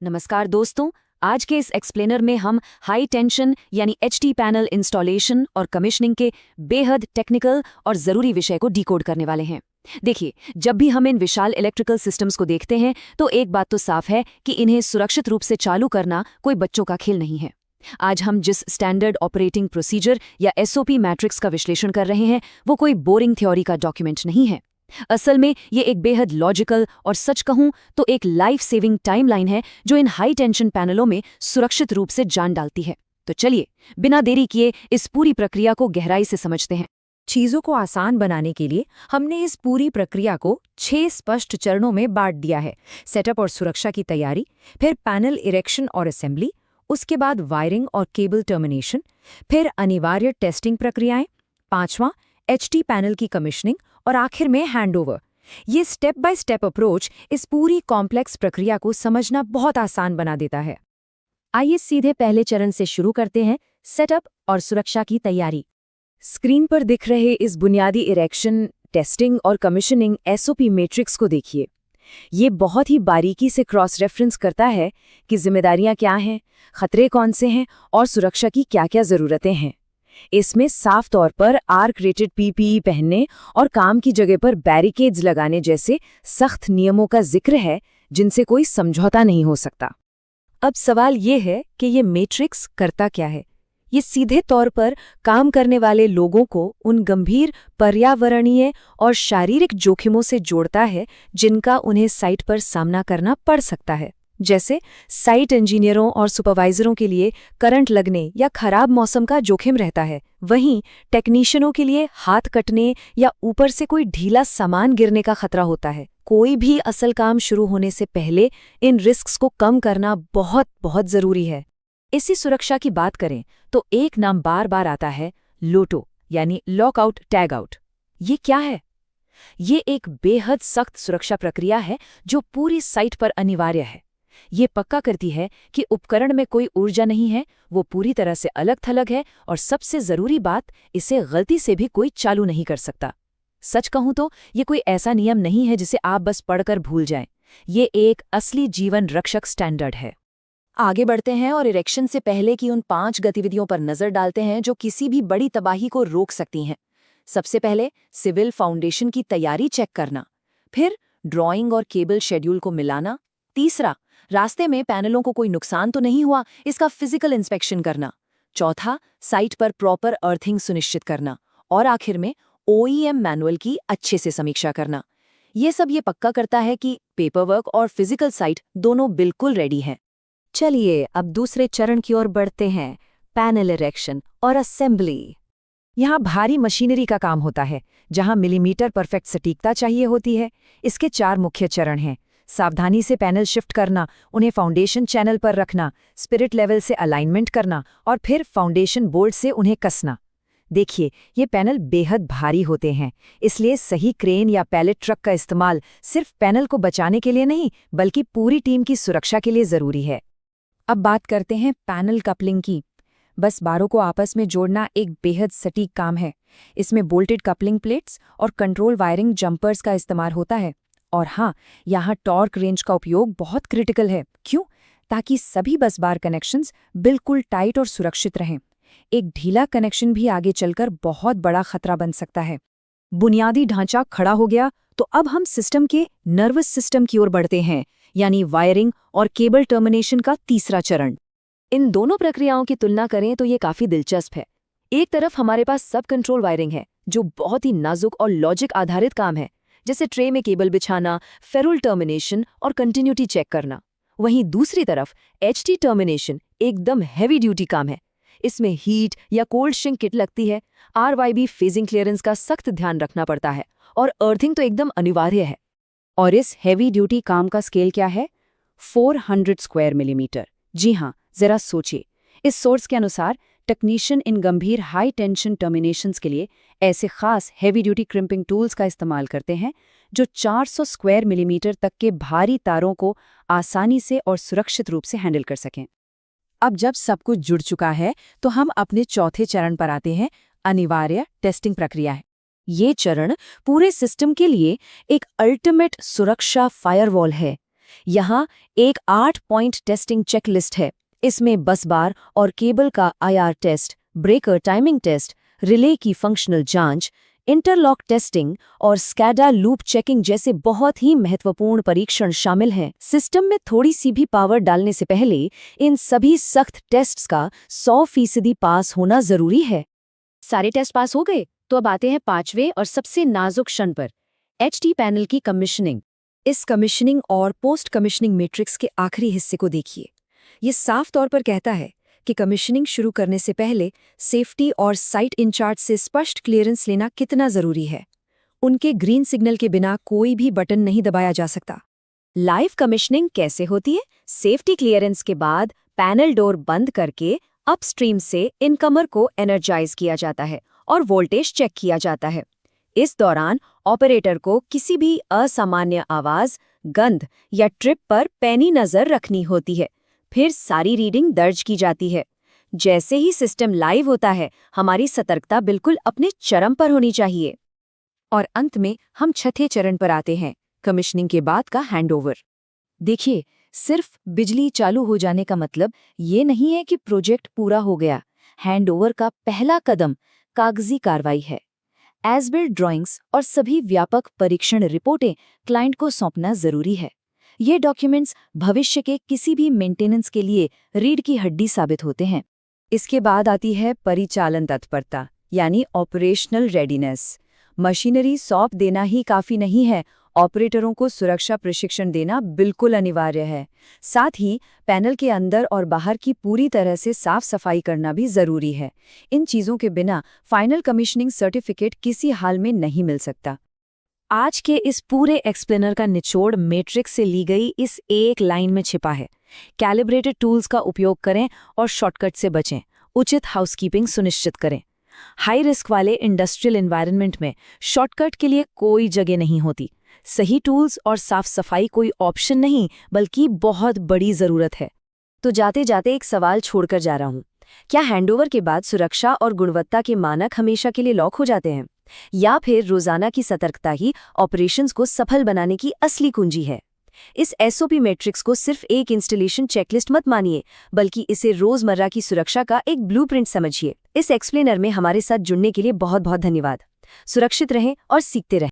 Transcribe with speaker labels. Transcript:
Speaker 1: नमस्कार दोस्तों। आज के इस एक्सप्लेनर में हम हाई टेंशन यानी एचटी पैनल इंस्टॉलेशन और कमिश्निंग के बेहद टेक्निकल और ज़रूरी विषय को डिकोड करने वाले हैं। देखिए, जब भी हम इन विशाल इलेक्ट्रिकल सिस्टम्स को देखते हैं तो एक बात तो साफ है कि इन्हें सुरक्षित रूप से चालू करना कोई बच्चों का खेल नहीं है। आज हम जिस स्टैंडर्ड ऑपरेटिंग प्रोसीजर या एसओपी मैट्रिक्स का विश्लेषण कर रहे हैं वो कोई बोरिंग थ्योरी का डॉक्यूमेंट नहीं है। असल में ये एक बेहद लॉजिकल और सच कहूं तो एक लाइफ सेविंग टाइमलाइन है जो इन हाई टेंशन पैनलों में सुरक्षित रूप से जान डालती है। तो चलिए बिना देरी किए इस पूरी प्रक्रिया को गहराई से समझते हैं।
Speaker 2: चीजों को आसान बनाने के लिए हमने इस पूरी प्रक्रिया को 6 स्पष्ट चरणों में बांट दिया है। सेटअप और सुरक्षा की तैयारी, फिर पैनल इरेक्शन और असेंबली, उसके बाद वायरिंग और केबल टर्मिनेशन, फिर अनिवार्य टेस्टिंग प्रक्रियाएं, पांचवां एचटी पैनल की कमिश्निंग और आखिर में हैंडओवर। ये स्टेप बाय स्टेप अप्रोच इस पूरी कॉम्प्लेक्स प्रक्रिया को समझना बहुत आसान बना देता है।
Speaker 1: आइए सीधे पहले चरण से शुरू करते हैं, सेटअप और सुरक्षा की तैयारी। स्क्रीन पर दिख रहे इस बुनियादी इरेक्शन, टेस्टिंग और कमिश्निंग एसओपी मैट्रिक्स को देखिए। ये बहुत ही बारीकी से क्रॉस रेफरेंस करता है कि जिम्मेदारियां क्या हैं, खतरे कौन से हैं और सुरक्षा की क्या-क्या ज़रूरतें हैं। इसमें साफ तौर पर आर्क रेटेड पीपीई पहनने और काम की जगह पर बैरिकेड्स लगाने जैसे सख्त नियमों का जिक्र है जिनसे कोई समझौता नहीं हो सकता। अब सवाल ये है कि ये मैट्रिक्स करता क्या है। ये सीधे तौर पर काम करने वाले लोगों को उन गंभीर पर्यावरणीय और शारीरिक जोखिमों से जोड़ता है जिनका उन्हें साइट पर सामना करना पड़ सकता है। जैसे साइट इंजीनियरों और सुपरवाइजरों के लिए करंट लगने या खराब मौसम का जोखिम रहता है, वहीं टेक्नीशियनों के लिए हाथ कटने या ऊपर से कोई ढीला सामान गिरने का खतरा होता है। कोई भी असल काम शुरू होने से पहले इन रिस्क्स को कम करना बहुत बहुत ज़रूरी है। इसी सुरक्षा की बात करें तो एक नाम बार बार आता है, लोटो यानी लॉकआउट टैग आउट। ये क्या है? ये एक बेहद सख्त सुरक्षा प्रक्रिया है जो पूरी साइट पर अनिवार्य है। ये पक्का करती है कि उपकरण में कोई ऊर्जा नहीं है, वो पूरी तरह से अलग थलग है और सबसे ज़रूरी बात, इसे गलती से भी कोई चालू नहीं कर सकता। सच कहूं तो ये कोई ऐसा नियम नहीं है जिसे आप बस पढ़कर भूल जाएं। ये एक असली जीवन रक्षक स्टैंडर्ड है। आगे बढ़ते हैं और इरेक्शन से पहले की उन 5 गतिविधियों पर नजर डालते हैं जो किसी भी बड़ी तबाही को रोक सकती हैं। सबसे पहले सिविल फाउंडेशन की तैयारी चेक करना, फिर ड्राइंग और केबल शेड्यूल को मिलाना, तीसरा रास्ते में पैनलों को कोई नुकसान तो नहीं हुआ, इसका फिजिकल इंस्पेक्शन करना, चौथा साइट पर प्रॉपर अर्थिंग सुनिश्चित करना और आखिर में ओईएम मैनुअल की अच्छे से समीक्षा करना। ये सब ये पक्का करता है कि पेपरवर्क और फिजिकल साइट दोनों बिल्कुल रेडी हैं। चलिए अब दूसरे चरण की ओर बढ़ते हैं, पैनल इरेक्शन और असेंबली। यहाँ भारी मशीनरी का काम होता है जहाँ मिलीमीटर परफेक्ट सटीकता चाहिए होती है। इसके 4 मुख्य चरण हैं। सावधानी से पैनल शिफ्ट करना, उन्हें फाउंडेशन चैनल पर रखना, स्पिरिट लेवल से अलाइनमेंट करना और फिर फाउंडेशन बोल्ट से उन्हें कसना। देखिए, ये पैनल बेहद भारी होते हैं, इसलिए सही क्रेन या पैलेट ट्रक का इस्तेमाल सिर्फ पैनल को बचाने के लिए नहीं बल्कि पूरी टीम की सुरक्षा के लिए ज़रूरी है।
Speaker 2: अब बात करते हैं पैनल कपलिंग की। बस बारों को आपस में जोड़ना एक बेहद सटीक काम है। इसमें बोल्टेड कपलिंग प्लेट्स और कंट्रोल वायरिंग जंपर्स का इस्तेमाल होता है। और हाँ, यहाँ टॉर्क रेंज का उपयोग बहुत क्रिटिकल है। क्यों? ताकि सभी बस बार कनेक्शंस बिल्कुल टाइट और सुरक्षित रहें। एक ढीला कनेक्शन भी आगे चलकर बहुत बड़ा खतरा बन सकता है।
Speaker 1: बुनियादी ढांचा खड़ा हो गया तो अब हम सिस्टम के नर्वस सिस्टम की ओर बढ़ते हैं, यानी वायरिंग और केबल टर्मिनेशन का तीसरा चरण। इन दोनों प्रक्रियाओं की तुलना करें तो ये काफी दिलचस्प है। एक तरफ हमारे पास सब कंट्रोल वायरिंग है जो बहुत ही नाजुक और लॉजिक आधारित काम है, जैसे ट्रे में केबल बिछाना, फेरुल टर्मिनेशन और कंटिन्यूटी चेक करना। वहीं दूसरी तरफ एचटी टर्मिनेशन एकदम हैवी ड्यूटी काम है। इसमें हीट या कोल्ड श्रिंक किट लगती है, आरवाईबी फेजिंग क्लियरेंस का सख्त ध्यान रखना पड़ता है और अर्थिंग तो एकदम अनिवार्य है। और इस हैवी ड्यूटी काम का स्केल क्या है? 400 स्क्वायर मिलीमीटर। जी हाँ, जरा सोचिए। इस सोर्स के अनुसार टेक्नीशियन इन गंभीर हाई टेंशन टर्मिनेशंस के लिए ऐसे खास हैवी ड्यूटी क्रिम्पिंग टूल्स का इस्तेमाल करते हैं जो 400 स्क्वायर मिलीमीटर तक के भारी तारों को आसानी से और सुरक्षित रूप से हैंडल कर सकें। अब जब सब कुछ जुड़ चुका है तो हम अपने चौथे चरण पर आते हैं, अनिवार्य टेस्टिंग प्रक्रिया है। ये चरण पूरे सिस्टम के लिए एक अल्टीमेट सुरक्षा फायरवॉल है। यहाँ एक 8 पॉइंट टेस्टिंग चेकलिस्ट है। इसमें बस बार और केबल का IR test, breaker timing test, relay की फंक्शनल जांच, इंटरलॉक टेस्टिंग और स्कैडा लूप चेकिंग जैसे बहुत ही महत्वपूर्ण परीक्षण शामिल हैं। सिस्टम में थोड़ी सी भी पावर डालने से पहले इन सभी सख्त टेस्ट्स का 100% पास होना जरूरी है। सारे टेस्ट पास हो गए तो अब आते हैं 5वें और सबसे नाजुक क्षण पर, HT पैनल की कमीशनिंग। इस कमीशनिंग और पोस्ट कमीशनिंग मैट्रिक्स के आखिरी हिस्से को देखिए। ये साफ तौर पर कहता है कि कमीशनिंग शुरू करने से पहले सेफ्टी और साइट इंचार्ज से स्पष्ट क्लियरेंस लेना कितना जरूरी है। उनके ग्रीन सिग्नल के बिना कोई भी बटन नहीं दबाया जा सकता। लाइव कमीशनिंग कैसे होती है? सेफ्टी क्लियरेंस के बाद पैनल डोर बंद करके अपस्ट्रीम से इनकमर को एनर्जाइज किया जाता है और वोल्टेज चेक किया जाता है। इस दौरान ऑपरेटर को किसी भी असामान्य आवाज, गंध या ट्रिप पर पैनी नजर रखनी होती है। फिर सारी रीडिंग दर्ज की जाती है। जैसे ही सिस्टम लाइव होता है, हमारी सतर्कता बिल्कुल अपने चरम पर होनी चाहिए। और अंत में हम छठे चरण पर आते हैं, कमीशनिंग के बाद का हैंडओवर। देखिए, सिर्फ बिजली चालू हो जाने का मतलब ये नहीं है कि प्रोजेक्ट पूरा हो गया। हैंडओवर का पहला कदम कागजी कार्रवाई है। एज बिल्ट ड्राइंग्स और सभी व्यापक परीक्षण रिपोर्टें क्लाइंट को सौंपना जरूरी है। ये डॉक्यूमेंट्स भविष्य के किसी भी मेंटेनेंस के लिए रीढ़ की हड्डी साबित होते हैं। इसके बाद आती है परिचालन तत्परता, यानी ऑपरेशनल रेडीनेस। मशीनरी सौंप देना ही काफी नहीं है, ऑपरेटरों को सुरक्षा प्रशिक्षण देना बिल्कुल अनिवार्य है। साथ ही पैनल के अंदर और बाहर की पूरी तरह से साफ सफाई करना भी जरूरी है। इन चीजों के बिना फाइनल कमीशनिंग सर्टिफिकेट किसी हाल में नहीं मिल सकता। आज के इस पूरे एक्सप्लेनर का निचोड़ मैट्रिक्स से ली गई इस एक लाइन में छिपा है। कैलिब्रेटेड टूल्स का उपयोग करें और शॉर्टकट से बचें। उचित हाउसकीपिंग सुनिश्चित करें। हाई रिस्क वाले इंडस्ट्रियल एनवायरनमेंट में शॉर्टकट के लिए कोई जगह नहीं होती। सही टूल्स और साफ सफाई कोई ऑप्शन नहीं, बल्कि बहुत बड़ी जरूरत है। तो जाते जाते एक सवाल छोड़कर जा रहा हूं, क्या हैंडओवर के बाद सुरक्षा और गुणवत्ता के मानक हमेशा के लिए लॉक हो जाते हैं, या फिर रोजाना की सतर्कता ही ऑपरेशंस को सफल बनाने की असली कुंजी है? इस SOP मैट्रिक्स को सिर्फ एक इंस्टॉलेशन चेकलिस्ट मत मानिए, बल्कि इसे रोजमर्रा की सुरक्षा का एक ब्लूप्रिंट समझिए। इस एक्सप्लेनर में हमारे साथ जुड़ने के लिए बहुत बहुत धन्यवाद। सुरक्षित रहें और सीखते रहें।